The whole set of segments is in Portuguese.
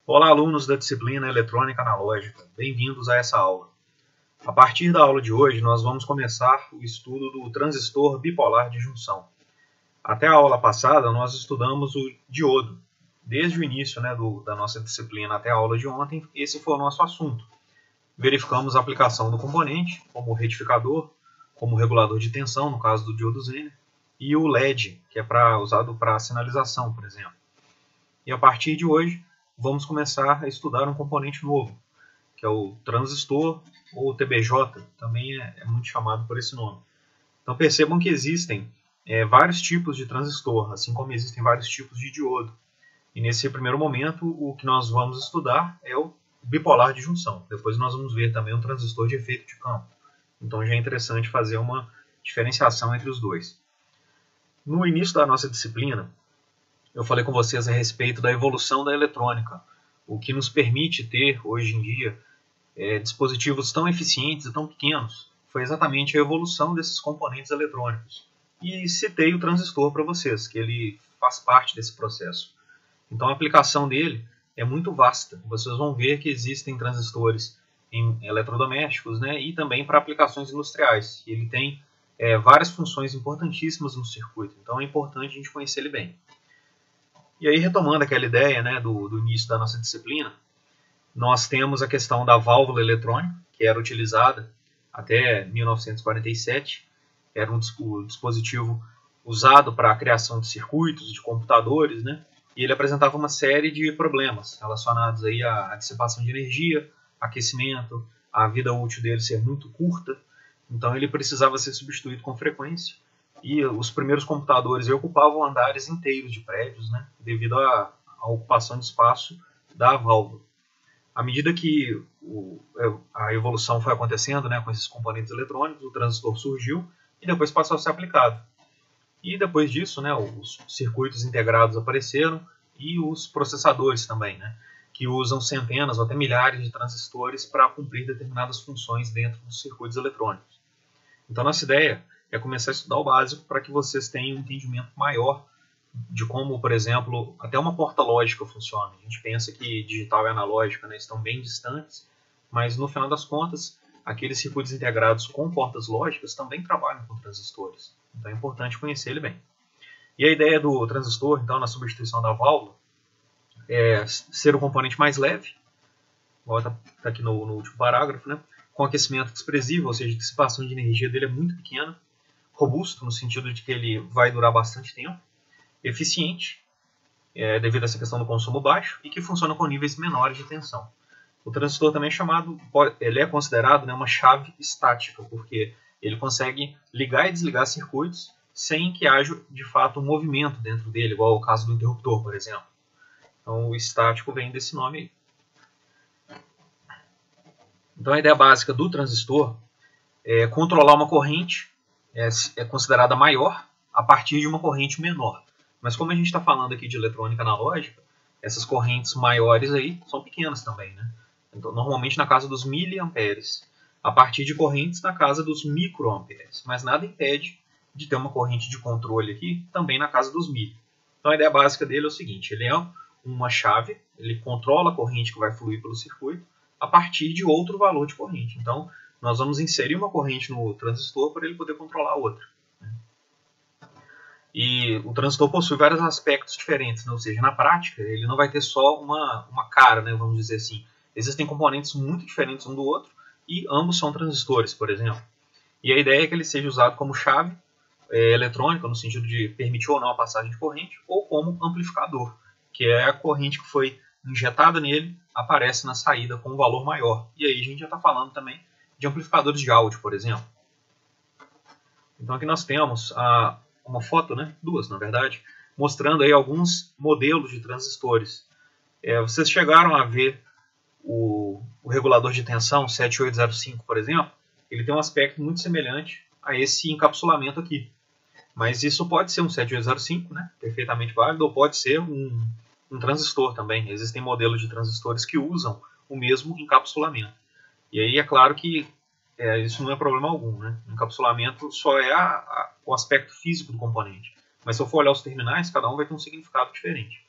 Olá, alunos da disciplina Eletrônica Analógica, bem-vindos a essa aula. A partir da aula de hoje, nós vamos começar o estudo do transistor bipolar de junção. Até a aula passada, nós estudamos o diodo. Desde o início da nossa disciplina até a aula de ontem, esse foi o nosso assunto. Verificamos a aplicação do componente, como retificador, como regulador de tensão, no caso do diodo Zener, e o LED, que é usado para sinalização, por exemplo. E a partir de hoje, vamos começar a estudar um componente novo, que é o transistor, ou TBJ, também é muito chamado por esse nome. Então percebam que existem vários tipos de transistor, assim como existem vários tipos de diodo. E nesse primeiro momento, o que nós vamos estudar é o bipolar de junção. Depois nós vamos ver também um transistor de efeito de campo. Então já é interessante fazer uma diferenciação entre os dois. No início da nossa disciplina, eu falei com vocês a respeito da evolução da eletrônica, o que nos permite ter, hoje em dia, dispositivos tão eficientes e tão pequenos. Foi exatamente a evolução desses componentes eletrônicos. E citei o transistor para vocês, que ele faz parte desse processo. Então a aplicação dele é muito vasta. Vocês vão ver que existem transistores em eletrodomésticos, né, e também para aplicações industriais. Ele tem várias funções importantíssimas no circuito, então é importante a gente conhecer ele bem. E aí, retomando aquela ideia, né, do início da nossa disciplina, nós temos a questão da válvula eletrônica, que era utilizada até 1947, era um dispositivo usado para a criação de circuitos, de computadores, né, e ele apresentava uma série de problemas relacionados aí à dissipação de energia, aquecimento, a vida útil dele ser muito curta, então ele precisava ser substituído com frequência. E os primeiros computadores ocupavam andares inteiros de prédios, né, devido à ocupação de espaço da válvula. À medida que a evolução foi acontecendo, né, com esses componentes eletrônicos, o transistor surgiu e depois passou a ser aplicado. E depois disso, né, os circuitos integrados apareceram e os processadores também, né, que usam centenas ou até milhares de transistores para cumprir determinadas funções dentro dos circuitos eletrônicos. Então, nossa ideia é começar a estudar o básico para que vocês tenham um entendimento maior de como, por exemplo, até uma porta lógica funciona. A gente pensa que digital e analógica, né, estão bem distantes, mas no final das contas, aqueles circuitos integrados com portas lógicas também trabalham com transistores. Então é importante conhecer ele bem. E a ideia do transistor, então, na substituição da válvula, é ser o componente mais leve, está aqui no último parágrafo, né, com aquecimento desprezível, ou seja, a dissipação de energia dele é muito pequena, robusto, no sentido de que ele vai durar bastante tempo, eficiente, devido a essa questão do consumo baixo, e que funciona com níveis menores de tensão. O transistor também é chamado, ele é considerado, né, uma chave estática, porque ele consegue ligar e desligar circuitos sem que haja, de fato, um movimento dentro dele, igual o caso do interruptor, por exemplo. Então, o estático vem desse nome aí. Então, a ideia básica do transistor é controlar uma corrente, é considerada maior a partir de uma corrente menor. Mas como a gente está falando aqui de eletrônica analógica, essas correntes maiores aí são pequenas também, né? Então, normalmente na casa dos miliamperes, a partir de correntes na casa dos microamperes. Mas nada impede de ter uma corrente de controle aqui também na casa dos mil. Então a ideia básica dele é o seguinte, ele é uma chave, ele controla a corrente que vai fluir pelo circuito a partir de outro valor de corrente. Então nós vamos inserir uma corrente no transistor para ele poder controlar a outra. E o transistor possui vários aspectos diferentes, né? Ou seja, na prática ele não vai ter só uma cara, né, vamos dizer assim. Existem componentes muito diferentes um do outro e ambos são transistores, por exemplo. E a ideia é que ele seja usado como chave eletrônica, no sentido de permitir ou não a passagem de corrente, ou como amplificador, que é a corrente que foi injetada nele, aparece na saída com um valor maior. E aí a gente já está falando também de amplificadores de áudio, por exemplo. Então aqui nós temos uma foto, né? Duas na verdade, mostrando aí alguns modelos de transistores. Vocês chegaram a ver o regulador de tensão 7805, por exemplo, ele tem um aspecto muito semelhante a esse encapsulamento aqui. Mas isso pode ser um 7805, né? Perfeitamente válido, ou pode ser um transistor também. Existem modelos de transistores que usam o mesmo encapsulamento. E aí é claro que isso não é problema algum, né? O encapsulamento só é o aspecto físico do componente. Mas se eu for olhar os terminais, cada um vai ter um significado diferente.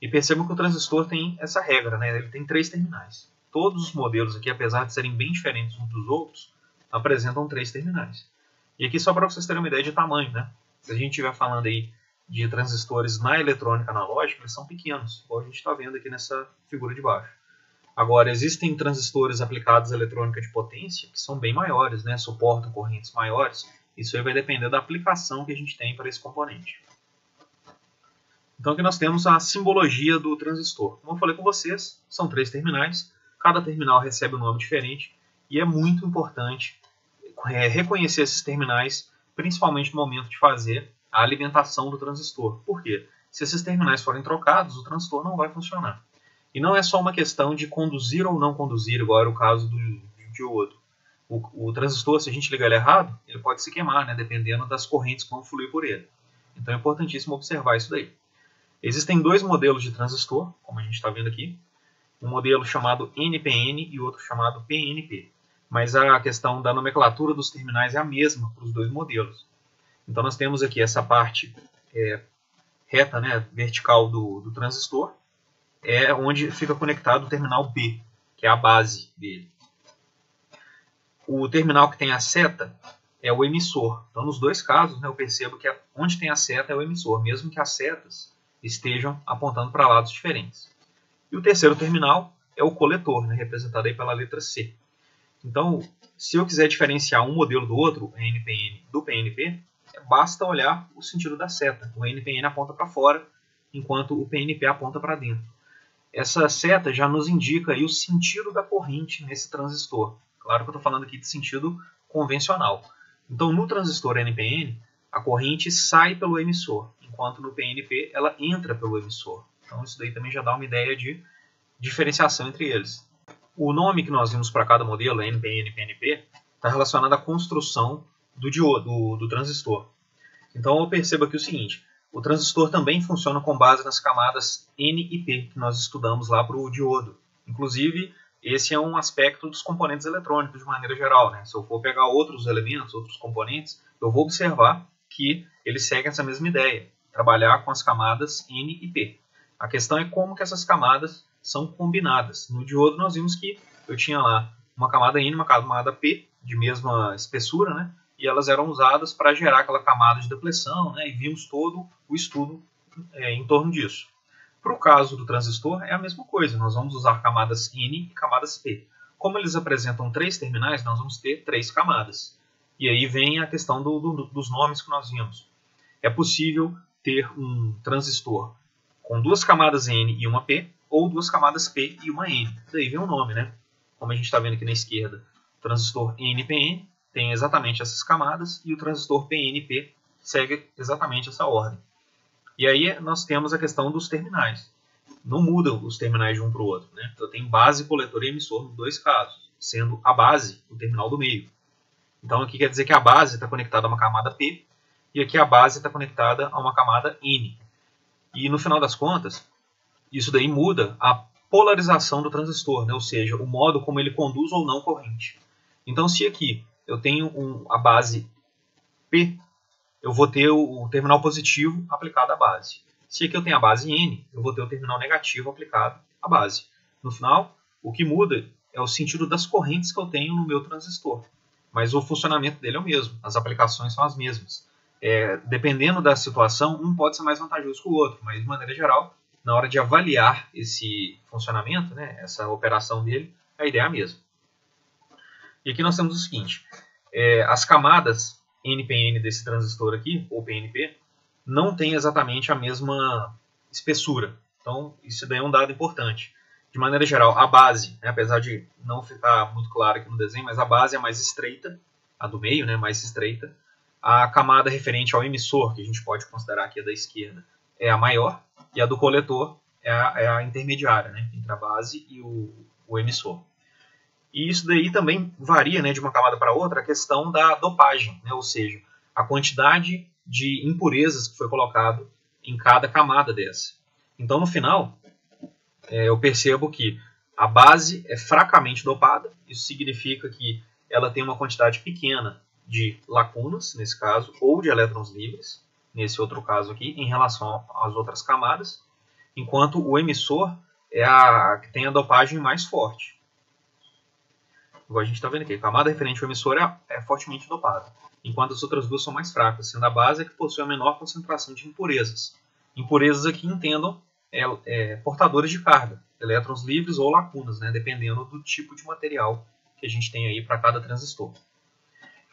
E percebam que o transistor tem essa regra, né? Ele tem 3 terminais. Todos os modelos aqui, apesar de serem bem diferentes uns dos outros, apresentam 3 terminais. E aqui só para vocês terem uma ideia de tamanho, né? Se a gente estiver falando aí de transistores na eletrônica analógica, eles são pequenos, igual a gente está vendo aqui nessa figura de baixo. Agora, existem transistores aplicados à eletrônica de potência que são bem maiores, né? Suportam correntes maiores. Isso aí vai depender da aplicação que a gente tem para esse componente. Então aqui nós temos a simbologia do transistor. Como eu falei com vocês, são 3 terminais. Cada terminal recebe um nome diferente. E é muito importante reconhecer esses terminais, principalmente no momento de fazer a alimentação do transistor. Por quê? Se esses terminais forem trocados, o transistor não vai funcionar. E não é só uma questão de conduzir ou não conduzir, igual era o caso do diodo. O transistor, se a gente ligar ele errado, ele pode se queimar, né, dependendo das correntes que vão fluir por ele. Então é importantíssimo observar isso daí. Existem 2 modelos de transistor, como a gente está vendo aqui. Um modelo chamado NPN e outro chamado PNP. Mas a questão da nomenclatura dos terminais é a mesma para os 2 modelos. Então nós temos aqui essa parte reta, né, vertical do transistor, é onde fica conectado o terminal B, que é a base dele. O terminal que tem a seta é o emissor. Então nos 2 casos, né, eu percebo que onde tem a seta é o emissor, mesmo que as setas estejam apontando para lados diferentes. E o terceiro terminal é o coletor, né, representado aí pela letra C. Então, se eu quiser diferenciar um modelo do outro, o NPN do PNP, basta olhar o sentido da seta. O NPN aponta para fora, enquanto o PNP aponta para dentro. Essa seta já nos indica aí o sentido da corrente nesse transistor. Claro que eu estou falando aqui de sentido convencional. Então, no transistor NPN, a corrente sai pelo emissor, enquanto no PNP ela entra pelo emissor. Então, isso daí também já dá uma ideia de diferenciação entre eles. O nome que nós vimos para cada modelo, NPN e PNP, está relacionado à construção do diodo, do transistor. Então, eu percebo aqui o seguinte: o transistor também funciona com base nas camadas N e P, que nós estudamos lá para o diodo. Inclusive, esse é um aspecto dos componentes eletrônicos de maneira geral, né? Se eu for pegar outros elementos, outros componentes, eu vou observar que eles seguem essa mesma ideia, trabalhar com as camadas N e P. A questão é como que essas camadas são combinadas. No diodo nós vimos que eu tinha lá uma camada N e uma camada P de mesma espessura, né? E elas eram usadas para gerar aquela camada de depleção, né? E vimos todo o estudo em torno disso. Para o caso do transistor é a mesma coisa, nós vamos usar camadas N e camadas P. Como eles apresentam 3 terminais, nós vamos ter 3 camadas. E aí vem a questão dos nomes que nós vimos. É possível ter um transistor com 2 camadas N e uma P, ou 2 camadas P e uma N. Daí vem o nome, né? Como a gente está vendo aqui na esquerda, o transistor NPN tem exatamente essas camadas e o transistor PNP segue exatamente essa ordem. E aí nós temos a questão dos terminais. Não mudam os terminais de um para o outro, né? Eu tenho base, coletor e emissor nos 2 casos, sendo a base o terminal do meio. Então aqui quer dizer que a base está conectada a uma camada P e aqui a base está conectada a uma camada N. E no final das contas, isso daí muda a polarização do transistor, né? Ou seja, o modo como ele conduz ou não corrente. Então se aqui eu tenho a base P, eu vou ter o terminal positivo aplicado à base. Se aqui eu tenho a base N, eu vou ter o terminal negativo aplicado à base. No final, o que muda é o sentido das correntes que eu tenho no meu transistor. Mas o funcionamento dele é o mesmo, as aplicações são as mesmas. Dependendo da situação, um pode ser mais vantajoso que o outro, mas de maneira geral, na hora de avaliar esse funcionamento, né, essa operação dele, a ideia é a mesma. E aqui nós temos o seguinte: as camadas NPN desse transistor aqui, ou PNP, não tem exatamente a mesma espessura. Então, isso daí é um dado importante. De maneira geral, a base, né, apesar de não ficar muito claro aqui no desenho, mas a base é mais estreita, a do meio, né, mais estreita. A camada referente ao emissor, que a gente pode considerar aqui a da esquerda, é a maior, e a do coletor é a intermediária, né, entre a base e o emissor. E isso daí também varia, né, de uma camada para outra a questão da dopagem, né, ou seja, a quantidade de impurezas que foi colocado em cada camada dessa. Então, no final, eu percebo que a base é fracamente dopada. Isso significa que ela tem uma quantidade pequena de lacunas, nesse caso, ou de elétrons livres, nesse outro caso aqui, em relação às outras camadas. enquanto o emissor é a que tem a dopagem mais forte. Igual a gente está vendo aqui, a camada referente ao emissor é fortemente dopada, enquanto as outras duas são mais fracas, sendo a base a que possui a menor concentração de impurezas. Impurezas aqui entendam portadores de carga, elétrons livres ou lacunas, né, dependendo do tipo de material que a gente tem aí para cada transistor.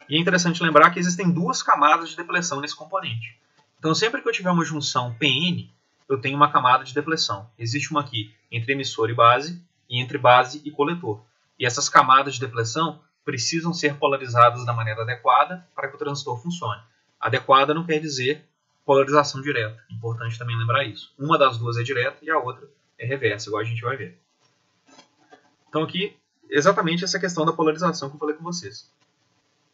E é interessante lembrar que existem duas camadas de depleção nesse componente. Então, sempre que eu tiver uma junção PN, eu tenho uma camada de depleção. Existe uma aqui entre emissor e base, e entre base e coletor. E essas camadas de depleção precisam ser polarizadas da maneira adequada para que o transistor funcione. Adequada não quer dizer polarização direta. Importante também lembrar isso. Uma das duas é direta e a outra é reversa, igual a gente vai ver. Então aqui, exatamente essa questão da polarização que eu falei com vocês.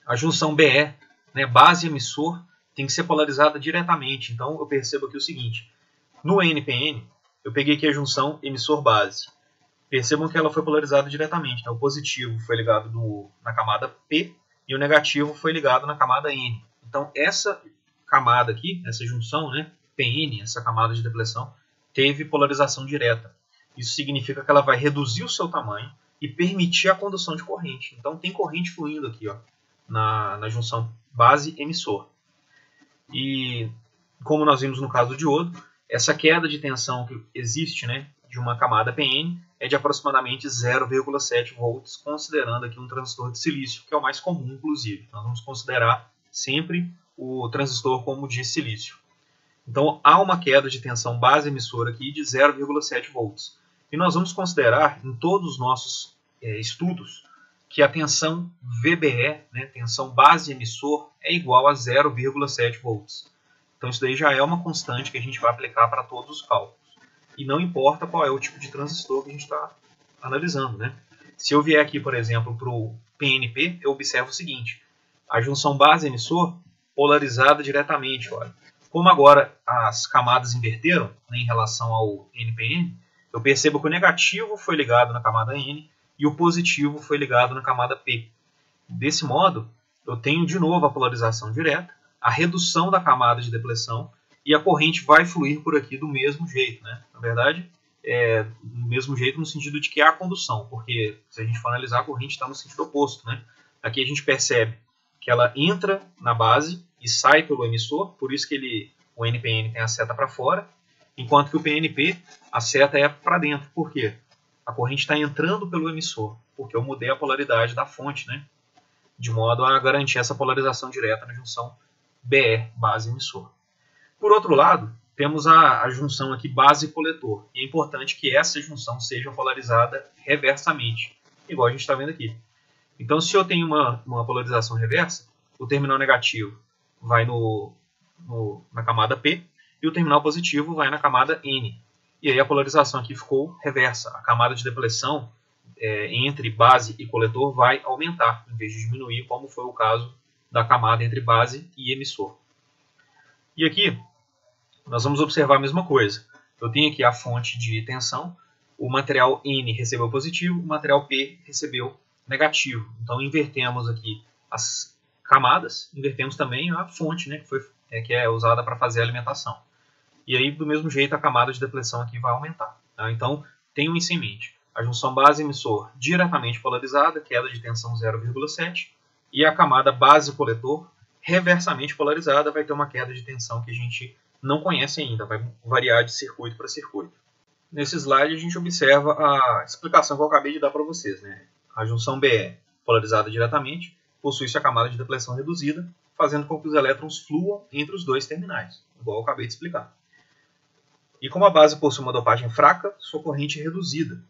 A junção BE, né, base e emissor, tem que ser polarizada diretamente. Então eu percebo aqui o seguinte. No NPN, eu peguei aqui a junção emissor-base. Percebam que ela foi polarizada diretamente. Né? O positivo foi ligado na camada P e o negativo foi ligado na camada N. Então, essa camada aqui, essa junção, né, PN, essa camada de depleção, teve polarização direta. Isso significa que ela vai reduzir o seu tamanho e permitir a condução de corrente. Então, tem corrente fluindo aqui ó, na junção base-emissor. E, como nós vimos no caso do diodo, essa queda de tensão que existe, né, de uma camada PN é de aproximadamente 0,7 volts, considerando aqui um transistor de silício, que é o mais comum, inclusive. Nós vamos considerar sempre o transistor como de silício. Então, há uma queda de tensão base-emissor aqui de 0,7 volts. E nós vamos considerar, em todos os nossos estudos, que a tensão VBE, né, tensão base-emissor, é igual a 0,7 volts. Então, isso daí já é uma constante que a gente vai aplicar para todos os cálculos. E não importa qual é o tipo de transistor que a gente está analisando. Né? Se eu vier aqui, por exemplo, para o PNP, eu observo o seguinte. A junção base-emissor polarizada diretamente. Olha. Como agora as camadas inverteram, né, em relação ao NPN, eu percebo que o negativo foi ligado na camada N e o positivo foi ligado na camada P. Desse modo, eu tenho de novo a polarização direta, a redução da camada de depleção, e a corrente vai fluir por aqui do mesmo jeito, né? Na verdade, do mesmo jeito no sentido de que há condução, porque se a gente for analisar, a corrente está no sentido oposto, né? Aqui a gente percebe que ela entra na base e sai pelo emissor, por isso que o NPN tem a seta para fora, enquanto que o PNP, a seta é para dentro. Por quê? A corrente está entrando pelo emissor, porque eu mudei a polaridade da fonte, né? De modo a garantir essa polarização direta na junção BE, base-emissor. Por outro lado, temos a junção aqui base-coletor. E é importante que essa junção seja polarizada reversamente, igual a gente está vendo aqui. Então, se eu tenho uma polarização reversa, o terminal negativo vai na camada P e o terminal positivo vai na camada N. E aí a polarização aqui ficou reversa. A camada de depleção entre base e coletor vai aumentar, em vez de diminuir, como foi o caso da camada entre base e emissor. E aqui, nós vamos observar a mesma coisa. Eu tenho aqui a fonte de tensão, o material N recebeu positivo, o material P recebeu negativo. Então, invertemos aqui as camadas, invertemos também a fonte, né, que é usada para fazer a alimentação. E aí, do mesmo jeito, a camada de depleção aqui vai aumentar. Tá? Então, tenham isso em mente. A junção base-emissor diretamente polarizada, queda de tensão 0,7, e a camada base-coletor reversamente polarizada vai ter uma queda de tensão que a gente não conhece ainda, vai variar de circuito para circuito. Nesse slide a gente observa a explicação que eu acabei de dar para vocês. Né? A junção BE polarizada diretamente possui-se a camada de depleção reduzida, fazendo com que os elétrons fluam entre os dois terminais, igual eu acabei de explicar. E como a base possui uma dopagem fraca, sua corrente é reduzida.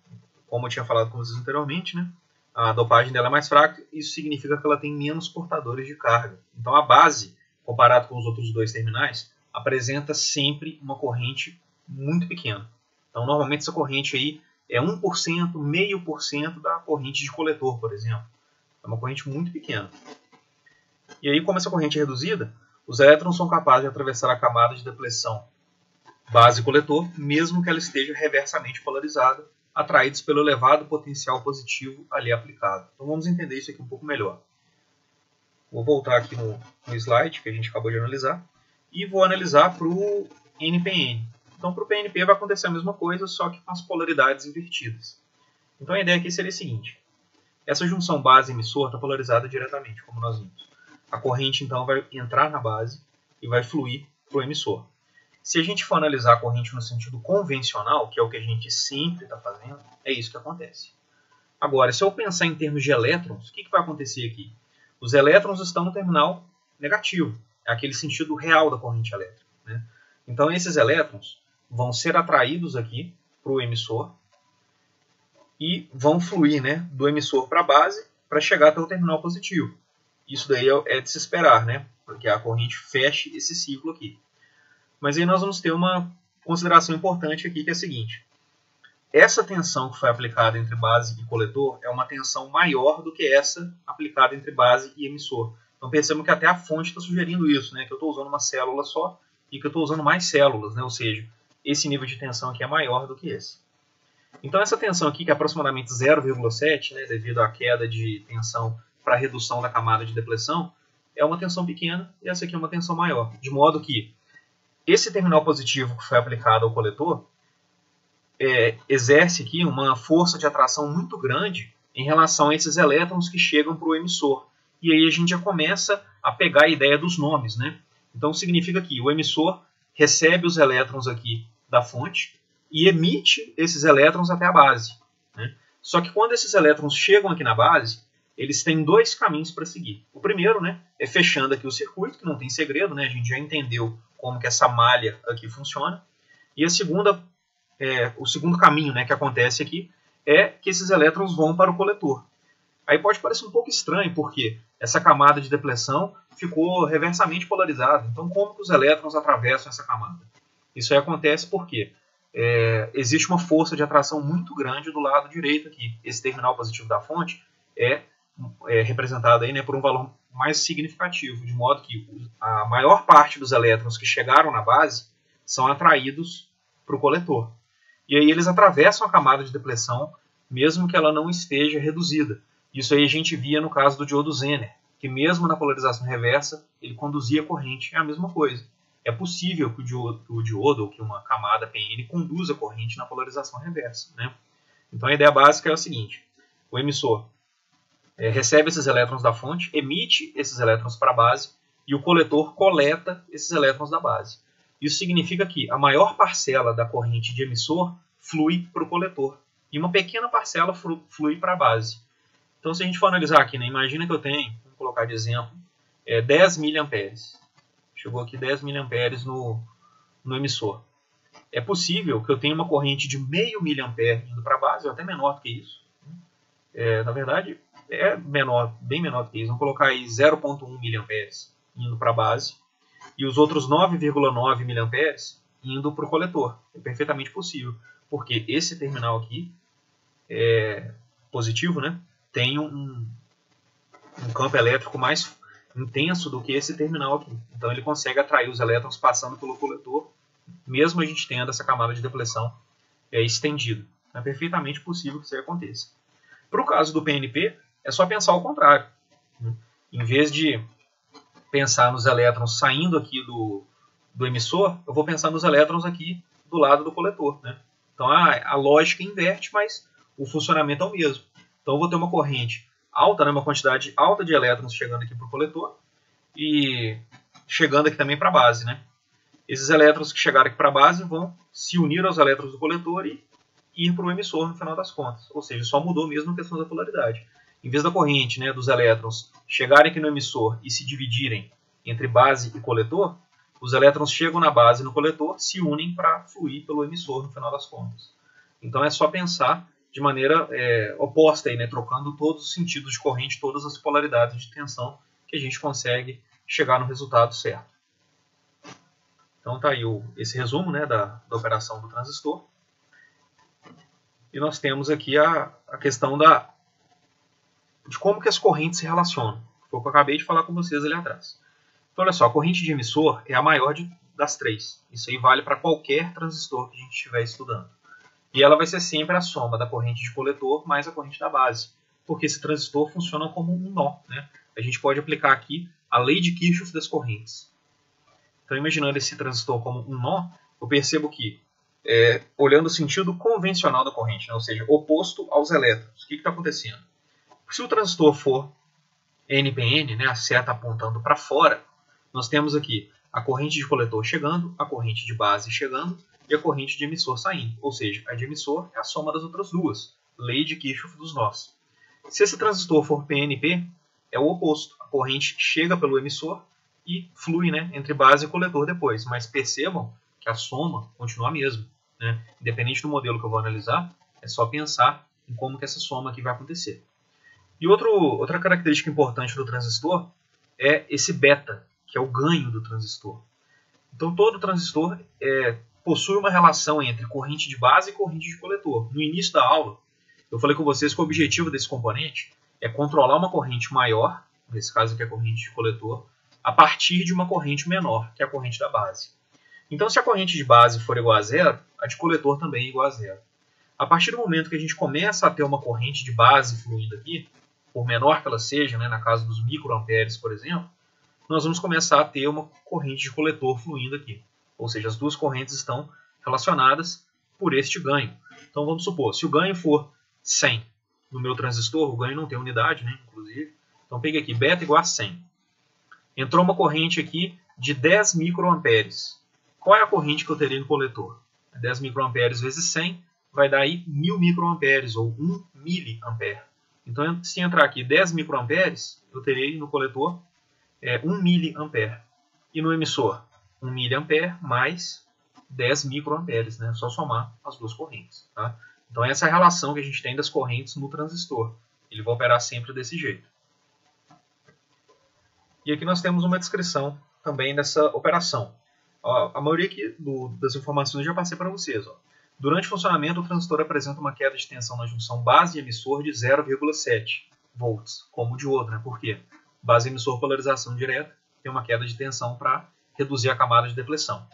Como eu tinha falado com vocês anteriormente, né? A dopagem dela é mais fraca, isso significa que ela tem menos portadores de carga. Então a base, comparado com os outros dois terminais, apresenta sempre uma corrente muito pequena. Então normalmente essa corrente aí é 1%, 0,5% da corrente de coletor, por exemplo. É uma corrente muito pequena. E aí, como essa corrente é reduzida, os elétrons são capazes de atravessar a camada de depleção base-coletor, mesmo que ela esteja reversamente polarizada, atraídos pelo elevado potencial positivo ali aplicado. Então vamos entender isso aqui um pouco melhor. Vou voltar aqui no slide que a gente acabou de analisar e vou analisar para o NPN. Então, para o PNP vai acontecer a mesma coisa, só que com as polaridades invertidas. Então, a ideia aqui seria a seguinte. Essa junção base-emissor está polarizada diretamente, como nós vimos. A corrente, então, vai entrar na base e vai fluir para o emissor. Se a gente for analisar a corrente no sentido convencional, que é o que a gente sempre está fazendo, é isso que acontece. Agora, se eu pensar em termos de elétrons, o que vai acontecer aqui? Os elétrons estão no terminal negativo, é aquele sentido real da corrente elétrica, né? Então, esses elétrons vão ser atraídos aqui para o emissor e vão fluir, né, do emissor para a base para chegar até o terminal positivo. Isso daí é de se esperar, né, porque a corrente feche esse ciclo aqui. Mas aí nós vamos ter uma consideração importante aqui, que é a seguinte. Essa tensão que foi aplicada entre base e coletor é uma tensão maior do que essa aplicada entre base e emissor. Então percebam que até a fonte está sugerindo isso, né, que eu estou usando uma célula só e que eu estou usando mais células, né, ou seja, esse nível de tensão aqui é maior do que esse. Então essa tensão aqui, que é aproximadamente 0,7, né, devido à queda de tensão para a redução da camada de depleção, é uma tensão pequena e essa aqui é uma tensão maior. De modo que esse terminal positivo que foi aplicado ao coletor exerce aqui uma força de atração muito grande em relação a esses elétrons que chegam para o emissor. E aí a gente já começa a pegar a ideia dos nomes, né? Então significa que o emissor recebe os elétrons aqui da fonte e emite esses elétrons até a base, né? Só que quando esses elétrons chegam aqui na base, eles têm dois caminhos para seguir. O primeiro, né, é fechando aqui o circuito, que não tem segredo, né? A gente já entendeu como que essa malha aqui funciona. E o segundo caminho, né, que acontece aqui é que esses elétrons vão para o coletor. Aí pode parecer um pouco estranho, porque essa camada de depleção ficou reversamente polarizada. Então, como que os elétrons atravessam essa camada? Isso aí acontece porque existe uma força de atração muito grande do lado direito aqui. Esse terminal positivo da fonte é representado aí, né, por um valor mais significativo, de modo que a maior parte dos elétrons que chegaram na base são atraídos para o coletor. E aí eles atravessam a camada de depleção, mesmo que ela não esteja reduzida. Isso aí a gente via no caso do diodo Zener, que mesmo na polarização reversa, ele conduzia a corrente. É a mesma coisa. É possível que o diodo, ou que uma camada PN, conduza a corrente na polarização reversa, né? Então a ideia básica é o seguinte. O emissor recebe esses elétrons da fonte, emite esses elétrons para a base, e o coletor coleta esses elétrons da base. Isso significa que a maior parcela da corrente de emissor flui para o coletor, e uma pequena parcela flui para a base. Então, se a gente for analisar aqui, né, imagina que eu tenho, vamos colocar de exemplo, 10 mA. Chegou aqui 10 mA no emissor. É possível que eu tenha uma corrente de meio miliampere indo para a base, ou até menor do que isso. Na verdade, é menor, bem menor do que isso. Vamos colocar aí 0,1 mA indo para a base, e os outros 9,9 mA indo para o coletor. É perfeitamente possível, porque esse terminal aqui, positivo, né, tem um campo elétrico mais intenso do que esse terminal aqui. Então ele consegue atrair os elétrons passando pelo coletor, mesmo a gente tendo essa camada de depleção estendida. É perfeitamente possível que isso aconteça. Para o caso do PNP, é só pensar ao contrário, né? Em vez de pensar nos elétrons saindo aqui do emissor, eu vou pensar nos elétrons aqui do lado do coletor, né? Então a lógica inverte, mas o funcionamento é o mesmo. Então eu vou ter uma corrente alta, né, uma quantidade alta de elétrons chegando aqui para o coletor e chegando aqui também para a base, né? Esses elétrons que chegaram aqui para a base vão se unir aos elétrons do coletor e ir para o emissor no final das contas. Ou seja, só mudou mesmo a questão da polaridade. Em vez da corrente, né, dos elétrons chegarem aqui no emissor e se dividirem entre base e coletor, os elétrons chegam na base e no coletor, se unem para fluir pelo emissor no final das contas. Então é só pensar de maneira oposta, aí, né, trocando todos os sentidos de corrente, todas as polaridades de tensão, que a gente consegue chegar no resultado certo. Então está aí esse resumo, né, da operação do transistor. E nós temos aqui a questão de como que as correntes se relacionam. Foi o que eu acabei de falar com vocês ali atrás. Então, olha só, a corrente de emissor é a maior das três. Isso aí vale para qualquer transistor que a gente estiver estudando. E ela vai ser sempre a soma da corrente de coletor mais a corrente da base. Porque esse transistor funciona como um nó, né? A gente pode aplicar aqui a lei de Kirchhoff das correntes. Então, imaginando esse transistor como um nó, eu percebo que olhando o sentido convencional da corrente, né? Ou seja, oposto aos elétrons. O que está acontecendo? Se o transistor for NPN, né, a seta apontando para fora, nós temos aqui a corrente de coletor chegando, a corrente de base chegando e a corrente de emissor saindo. Ou seja, a de emissor é a soma das outras duas. Lei de Kirchhoff dos nós. Se esse transistor for PNP, é o oposto. A corrente chega pelo emissor e flui, né, entre base e coletor depois. Mas percebam que a soma continua a mesma, né? Independente do modelo que eu vou analisar, é só pensar em como que essa soma aqui vai acontecer. E outra característica importante do transistor é esse beta, que é o ganho do transistor. Então todo transistor possui uma relação entre corrente de base e corrente de coletor. No início da aula, eu falei com vocês que o objetivo desse componente é controlar uma corrente maior, nesse caso aqui é a corrente de coletor, a partir de uma corrente menor, que é a corrente da base. Então se a corrente de base for igual a zero, a de coletor também é igual a zero. A partir do momento que a gente começa a ter uma corrente de base fluindo aqui, por menor que ela seja, né, na casa dos microamperes, por exemplo, nós vamos começar a ter uma corrente de coletor fluindo aqui. Ou seja, as duas correntes estão relacionadas por este ganho. Então vamos supor, se o ganho for 100 no meu transistor, o ganho não tem unidade, né, inclusive. Então peguei aqui, beta igual a 100. Entrou uma corrente aqui de 10 microamperes. Qual é a corrente que eu teria no coletor? 10 microamperes vezes 100 vai dar aí 1000 microamperes, ou 1 miliampere. Então, se entrar aqui 10 microamperes, eu terei no coletor 1 miliampere. E no emissor, 1 miliampere mais 10 microamperes, né? É só somar as duas correntes. Tá? Então, essa é a relação que a gente tem das correntes no transistor. Ele vai operar sempre desse jeito. E aqui nós temos uma descrição também dessa operação. A maioria aqui das informações eu já passei para vocês. Durante o funcionamento, o transistor apresenta uma queda de tensão na junção base e emissor de 0,7 volts, como o diodo, né? Por quê? Base e emissor polarização direta tem uma queda de tensão para reduzir a camada de depleção.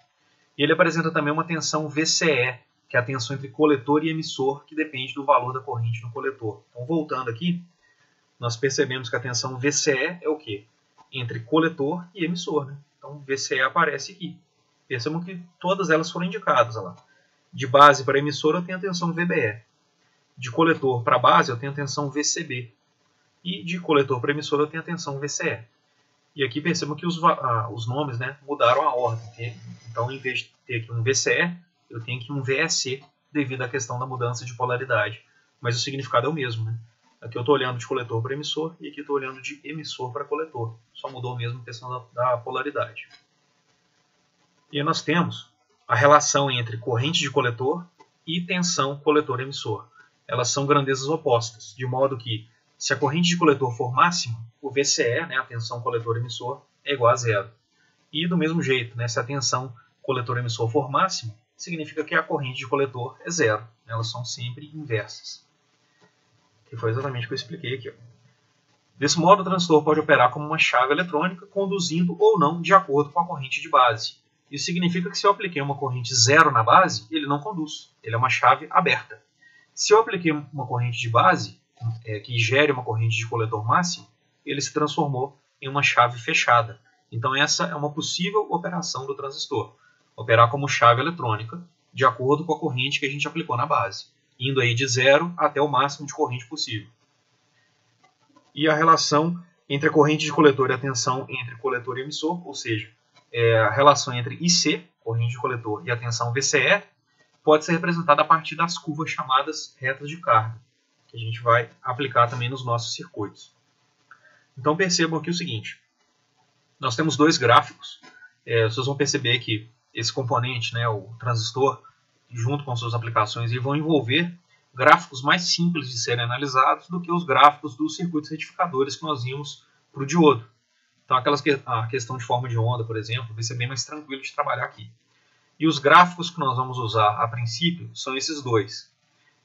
E ele apresenta também uma tensão VCE, que é a tensão entre coletor e emissor, que depende do valor da corrente no coletor. Então, voltando aqui, nós percebemos que a tensão VCE é o quê? Entre coletor e emissor, né? Então, VCE aparece aqui. Percebam que todas elas foram indicadas, olha lá. De base para emissor eu tenho a tensão VBE. De coletor para base eu tenho a tensão VCB. E de coletor para emissor eu tenho a tensão VCE. E aqui percebam que os nomes, né, mudaram a ordem. Então, em vez de ter aqui um VCE, eu tenho aqui um VEC, devido à questão da mudança de polaridade. Mas o significado é o mesmo, né? Aqui eu estou olhando de coletor para emissor e aqui estou olhando de emissor para coletor. Só mudou mesmo a questão da polaridade. E aí nós temos a relação entre corrente de coletor e tensão coletor-emissor. Elas são grandezas opostas, de modo que, se a corrente de coletor for máxima, o VCE, né, a tensão coletor-emissor, é igual a zero. E do mesmo jeito, né, se a tensão coletor-emissor for máxima, significa que a corrente de coletor é zero. Elas são sempre inversas. Que foi exatamente o que eu expliquei aqui. Desse modo, o transistor pode operar como uma chave eletrônica, conduzindo ou não de acordo com a corrente de base. Isso significa que se eu apliquei uma corrente zero na base, ele não conduz. Ele é uma chave aberta. Se eu apliquei uma corrente de base, que gere uma corrente de coletor máximo, ele se transformou em uma chave fechada. Então essa é uma possível operação do transistor. Operar como chave eletrônica, de acordo com a corrente que a gente aplicou na base. Indo aí de zero até o máximo de corrente possível. E a relação entre a corrente de coletor e a tensão entre coletor e emissor, ou seja, a relação entre IC, corrente de coletor, e a tensão VCE, pode ser representada a partir das curvas chamadas retas de carga, que a gente vai aplicar também nos nossos circuitos. Então percebam aqui o seguinte, nós temos dois gráficos, vocês vão perceber que esse componente, né, o transistor, junto com suas aplicações, e vão envolver gráficos mais simples de serem analisados do que os gráficos dos circuitos retificadores que nós vimos para o diodo. Então, a questão de forma de onda, por exemplo, vai ser bem mais tranquilo de trabalhar aqui. E os gráficos que nós vamos usar a princípio são esses dois,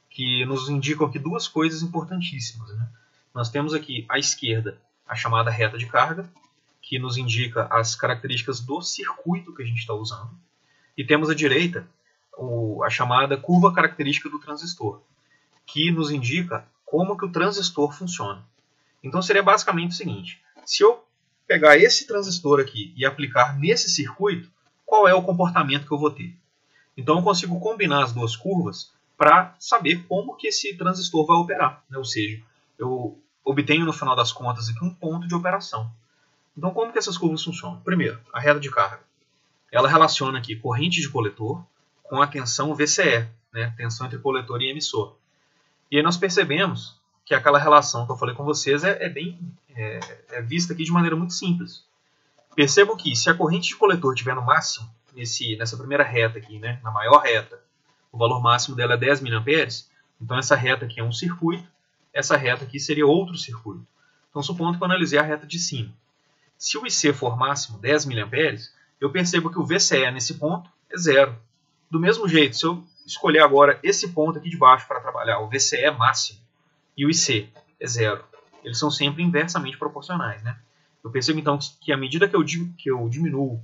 que nos indicam aqui duas coisas importantíssimas, né? Nós temos aqui à esquerda a chamada reta de carga, que nos indica as características do circuito que a gente está usando. E temos à direita a chamada curva característica do transistor, que nos indica como que o transistor funciona. Então seria basicamente o seguinte, se eu pegar esse transistor aqui e aplicar nesse circuito, qual é o comportamento que eu vou ter? Então eu consigo combinar as duas curvas para saber como que esse transistor vai operar, né? Ou seja, eu obtenho no final das contas aqui um ponto de operação. Então como que essas curvas funcionam? Primeiro, a reta de carga. Ela relaciona aqui corrente de coletor com a tensão VCE, né? Tensão entre coletor e emissor. E aí nós percebemos que aquela relação que eu falei com vocês é vista aqui de maneira muito simples. Percebam que se a corrente de coletor estiver no máximo, nessa primeira reta aqui, né, na maior reta, o valor máximo dela é 10 mA, então essa reta aqui é um circuito, essa reta aqui seria outro circuito. Então supondo que eu analisei a reta de cima. Se o IC for máximo 10 mA, eu percebo que o VCE nesse ponto é zero. Do mesmo jeito, se eu escolher agora esse ponto aqui de baixo para trabalhar, o VCE é máximo, e o IC é zero. Eles são sempre inversamente proporcionais, né? Eu percebo então que à medida que eu diminuo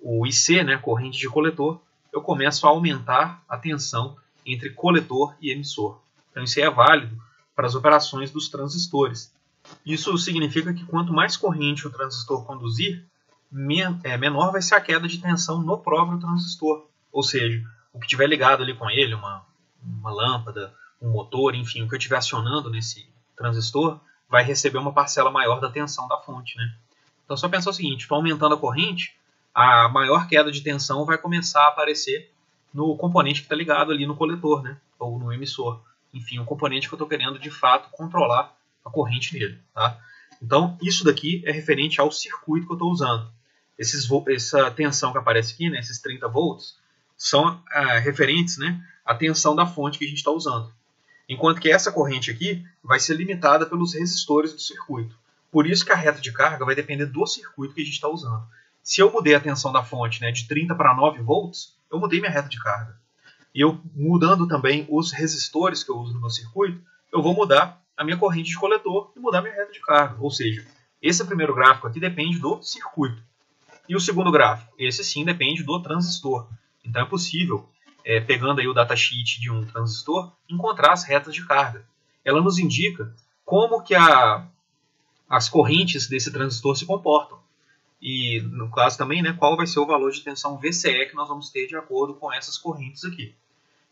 o IC, né, corrente de coletor, eu começo a aumentar a tensão entre coletor e emissor. Então isso é válido para as operações dos transistores. Isso significa que quanto mais corrente o transistor conduzir, menor vai ser a queda de tensão no próprio transistor. Ou seja, o que estiver ligado ali com ele, uma lâmpada, um motor, enfim, o que eu estiver acionando nesse transistor, vai receber uma parcela maior da tensão da fonte, né? Então só pensar o seguinte, estou aumentando a corrente, a maior queda de tensão vai começar a aparecer no componente que está ligado ali no coletor, né? Ou no emissor. Enfim, o componente que eu estou querendo de fato controlar a corrente nele, tá? Então isso daqui é referente ao circuito que eu estou usando. Essa tensão que aparece aqui, né, esses 30 volts, são referentes, né, à tensão da fonte que a gente está usando. Enquanto que essa corrente aqui vai ser limitada pelos resistores do circuito. Por isso que a reta de carga vai depender do circuito que a gente está usando. Se eu mudei a tensão da fonte, né, de 30 para 9 volts, eu mudei minha reta de carga. E eu mudando também os resistores que eu uso no meu circuito, eu vou mudar a minha corrente de coletor e mudar minha reta de carga. Ou seja, esse primeiro gráfico aqui depende do circuito. E o segundo gráfico, esse sim depende do transistor. Então é possível, pegando aí o datasheet de um transistor, encontrar as retas de carga. Ela nos indica como que as correntes desse transistor se comportam. E no caso também, né, qual vai ser o valor de tensão VCE que nós vamos ter de acordo com essas correntes aqui.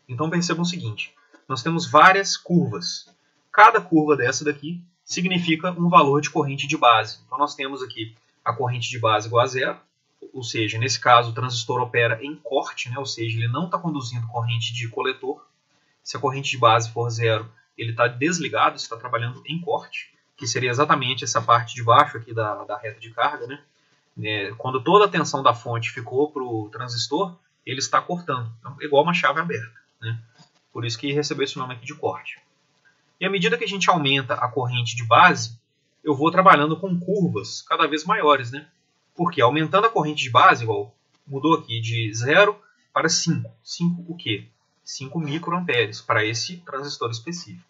Então percebam o seguinte, nós temos várias curvas. Cada curva dessa daqui significa um valor de corrente de base. Então nós temos aqui a corrente de base igual a zero, ou seja, nesse caso o transistor opera em corte, né, ou seja, ele não está conduzindo corrente de coletor. Se a corrente de base for zero, ele está desligado, está trabalhando em corte, que seria exatamente essa parte de baixo aqui da reta de carga, né? Quando toda a tensão da fonte ficou para o transistor, ele está cortando, então, igual uma chave aberta, né? Por isso que recebeu esse nome aqui de corte. E à medida que a gente aumenta a corrente de base, eu vou trabalhando com curvas cada vez maiores, né? Porque aumentando a corrente de base, igual mudou aqui de 0 para 5. 5 o quê? 5 microamperes para esse transistor específico.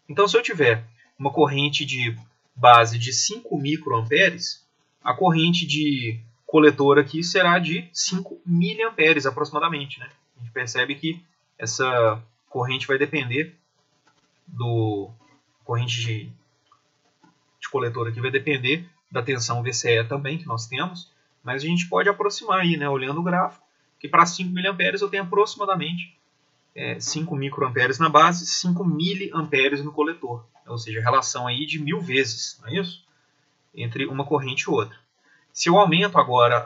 Então se eu tiver uma corrente de base de 5 microamperes, a corrente de coletor aqui será de 5 miliamperes aproximadamente, né? A gente percebe que essa corrente vai depender corrente de coletor aqui vai depender da tensão VCE também que nós temos, mas a gente pode aproximar aí, né, olhando o gráfico, que para 5 miliamperes eu tenho aproximadamente 5 microamperes na base, 5 miliamperes no coletor, ou seja, a relação aí de 1000 vezes, não é isso? Entre uma corrente e outra. Se eu aumento agora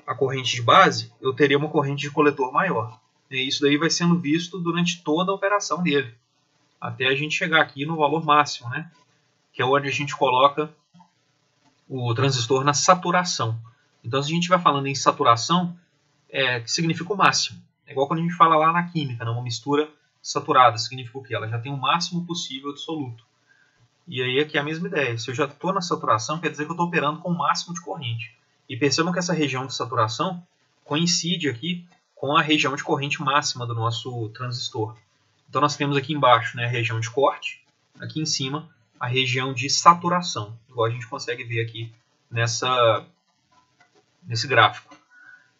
a corrente de base, eu teria uma corrente de coletor maior. E isso daí vai sendo visto durante toda a operação dele, até a gente chegar aqui no valor máximo, né? Que é onde a gente coloca o transistor na saturação. Então, se a gente vai falando em saturação, que significa o máximo. É igual quando a gente fala lá na química, né? Uma mistura saturada, significa o quê? Ela já tem o máximo possível de soluto. E aí aqui é a mesma ideia. Se eu já estou na saturação, quer dizer que eu estou operando com o máximo de corrente. E percebam que essa região de saturação coincide aqui com a região de corrente máxima do nosso transistor. Então nós temos aqui embaixo, né, a região de corte, aqui em cima a região de saturação, igual a gente consegue ver aqui nesse gráfico.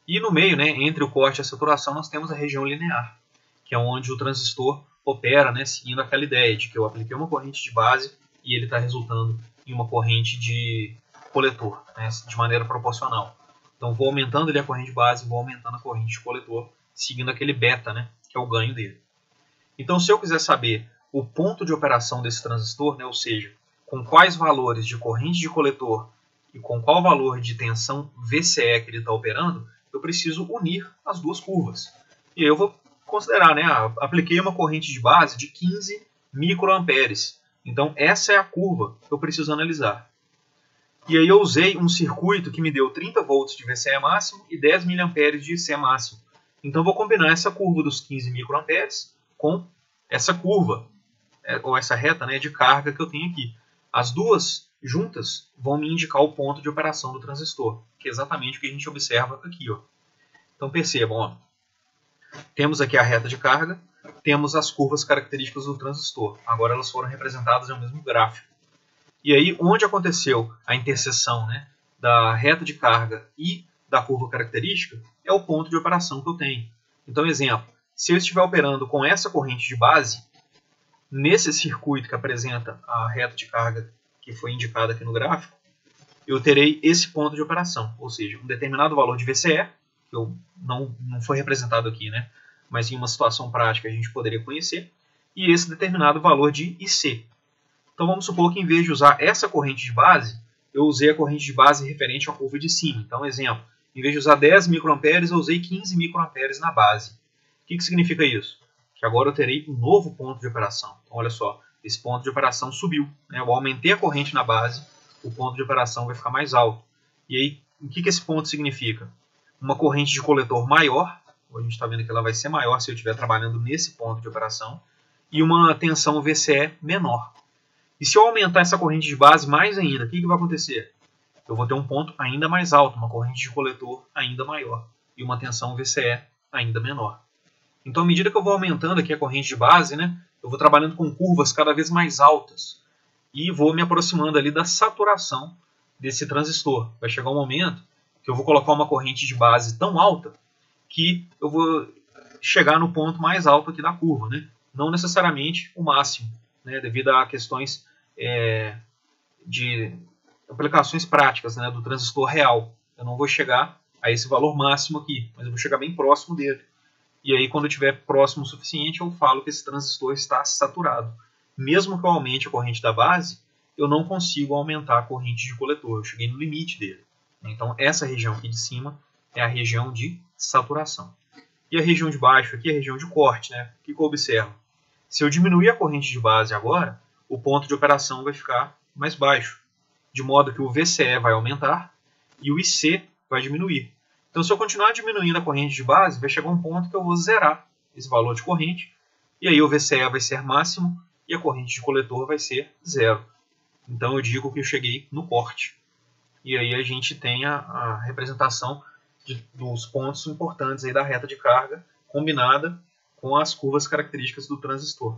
E no meio, né, entre o corte e a saturação, nós temos a região linear, que é onde o transistor opera, né, seguindo aquela ideia de que eu apliquei uma corrente de base e ele está resultando em uma corrente de coletor, né, de maneira proporcional. Então vou aumentando ali a corrente de base, vou aumentando a corrente de coletor, seguindo aquele beta, né, que é o ganho dele. Então se eu quiser saber o ponto de operação desse transistor, né, ou seja, com quais valores de corrente de coletor e com qual valor de tensão VCE que ele está operando, eu preciso unir as duas curvas. E aí eu vou considerar, né, apliquei uma corrente de base de 15 microamperes. Então essa é a curva que eu preciso analisar. E aí eu usei um circuito que me deu 30 volts de VCE máximo e 10 miliamperes de IC máximo. Então eu vou combinar essa curva dos 15 microamperes com essa curva, ou essa reta, né, de carga que eu tenho aqui. As duas juntas vão me indicar o ponto de operação do transistor, que é exatamente o que a gente observa aqui. Ó. Então percebam, ó, temos aqui a reta de carga, temos as curvas características do transistor. Agora elas foram representadas no mesmo gráfico. E aí, onde aconteceu a interseção, né, da reta de carga e da curva característica, é o ponto de operação que eu tenho. Então, exemplo, se eu estiver operando com essa corrente de base, nesse circuito que apresenta a reta de carga que foi indicada aqui no gráfico, eu terei esse ponto de operação, ou seja, um determinado valor de VCE, que não foi representado aqui, né, mas em uma situação prática a gente poderia conhecer, e esse determinado valor de IC. Então vamos supor que em vez de usar essa corrente de base, eu usei a corrente de base referente à curva de cima. Então, exemplo, em vez de usar 10 microamperes, eu usei 15 microamperes na base. O que significa isso? Que agora eu terei um novo ponto de operação. Então, olha só, esse ponto de operação subiu. Né? Eu aumentei a corrente na base, o ponto de operação vai ficar mais alto. E aí, o que esse ponto significa? Uma corrente de coletor maior, a gente está vendo que ela vai ser maior se eu estiver trabalhando nesse ponto de operação, e uma tensão VCE menor. E se eu aumentar essa corrente de base mais ainda, o que vai acontecer? Eu vou ter um ponto ainda mais alto, uma corrente de coletor ainda maior e uma tensão VCE ainda menor. Então, à medida que eu vou aumentando aqui a corrente de base, né, eu vou trabalhando com curvas cada vez mais altas e vou me aproximando ali da saturação desse transistor. Vai chegar um momento que eu vou colocar uma corrente de base tão alta que eu vou chegar no ponto mais alto aqui da curva, né? Não necessariamente o máximo, né, devido a questões de aplicações práticas, né, do transistor real. Eu não vou chegar a esse valor máximo aqui, mas eu vou chegar bem próximo dele. E aí, quando eu estiver próximo o suficiente, eu falo que esse transistor está saturado. Mesmo que eu aumente a corrente da base, eu não consigo aumentar a corrente de coletor. Eu cheguei no limite dele. Então, essa região aqui de cima é a região de saturação. E a região de baixo aqui é a região de corte. Né? O que eu observo? Se eu diminuir a corrente de base agora, o ponto de operação vai ficar mais baixo, de modo que o VCE vai aumentar e o IC vai diminuir. Então, se eu continuar diminuindo a corrente de base, vai chegar um ponto que eu vou zerar esse valor de corrente, e aí o VCE vai ser máximo e a corrente de coletor vai ser zero. Então, eu digo que eu cheguei no corte. E aí a gente tem a representação dos pontos importantes aí da reta de carga, combinada com as curvas características do transistor.